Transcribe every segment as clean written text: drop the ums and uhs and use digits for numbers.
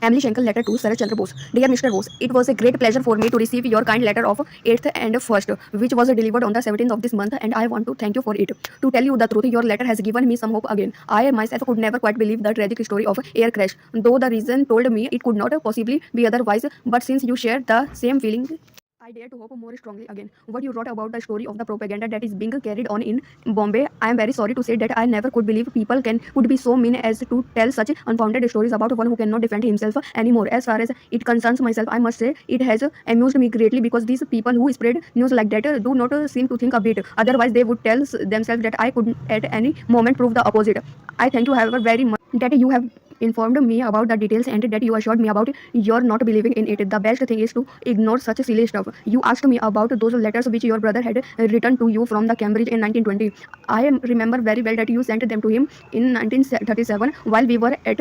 Emily Schenkel letter to Sarath Chandra Bose. Dear Mr. Bose, it was a great pleasure for me to receive your kind letter of 8th and 1st, which was delivered on the 17th of this month, and I want to thank you for it. To tell you the truth, your letter has given me some hope again. I myself could never quite believe the tragic story of air crash, though the reason told me it could not possibly be otherwise. But since you share the same feeling, I dare to hope more strongly again. What you wrote about the story of the propaganda that is being carried on in Bombay, I am very sorry to say that I never could believe people could be so mean as to tell such unfounded stories about one who cannot defend himself anymore. As far as it concerns myself, I must say it has amused me greatly because these people who spread news like that do not seem to think a bit. Otherwise, they would tell themselves that I could at any moment prove the opposite. I thank you, however, very much that you have informed me about the details and that you assured me about your not believing in it. The best thing is to ignore such silly stuff. You asked me about those letters which your brother had written to you from the Cambridge in 1920. I remember very well that you sent them to him in 1937 while we were at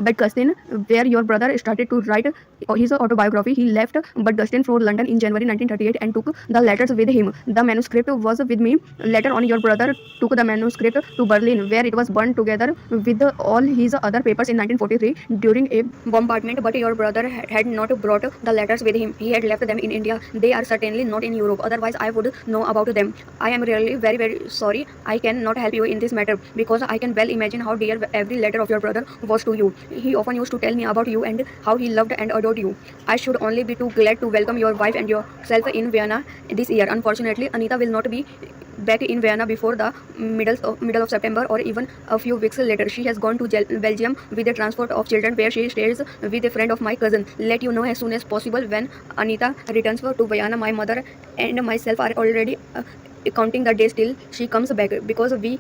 Bedcastin, where your brother started to write his autobiography. He left Bedcastin for London in January 1938 and took the letters with him. The manuscript was with me. Later on, your brother took the manuscript to Berlin, where it was burned together with all his other papers in 1943 during a bombardment. But your brother had not brought the letters with him. He had left them in India. They are certainly not in Europe. Otherwise, I would know about them. I am really very, very sorry. I cannot help you in this matter because I can well imagine how dear every letter of your brother was to you. He often used to tell me about you and how he loved and adored you. I should only be too glad to welcome your wife and yourself in Vienna this year. Unfortunately, Anita will not be back in Vienna before the middle of September or even a few weeks later. She has gone to Belgium with the transport of children, where she stays with a friend of my cousin. Let you know as soon as possible when Anita returns to Vienna. My mother and myself are already counting the days till she comes back because we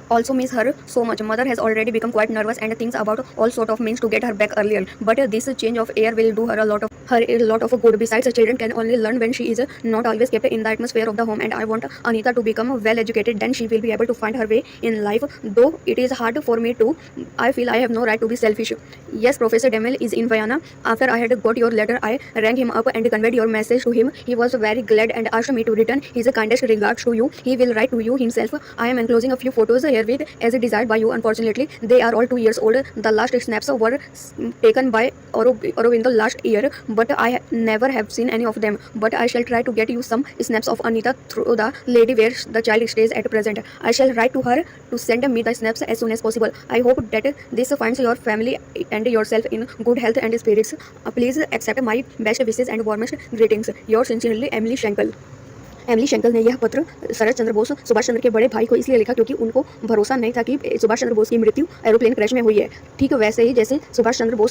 also miss her so much. Mother has already become quite nervous and thinks about all sort of means to get her back earlier. But this change of air will do her a lot of good. Besides, children can only learn when she is not always kept in the atmosphere of the home, and I want Anita to become well educated. Then she will be able to find her way in life. Though it is hard for me too, I feel I have no right to be selfish. Yes, Professor Demel is in Vienna. After I had got your letter, I rang him up and conveyed your message to him. He was very glad and asked me to return his kindest regards to you. He will write to you himself. I am enclosing a few photos herewith as desired by you. Unfortunately, they are all 2 years old. The last snaps were taken by Aurobindo last year, but I never have seen any of them. But I shall try to get you some snaps of Anita through the lady where the child stays at present. I shall write to her to send me the snaps as soon as possible. I hope that this finds your family and yourself in good health and spirits. Please accept my best wishes and warmest greetings. Yours sincerely, Emily Schenkel. Emily Schenkel ने यह पत्र शरद चंद्र बोस सुभाष चंद्र के बड़े भाई को इसलिए लिखा क्योंकि उनको भरोसा नहीं था कि सुभाष चंद्र बोस की मृत्यु एरोप्लेन क्रैश में हुई है। ठीक वैसे ही जैसे सुभाष चंद्र बोस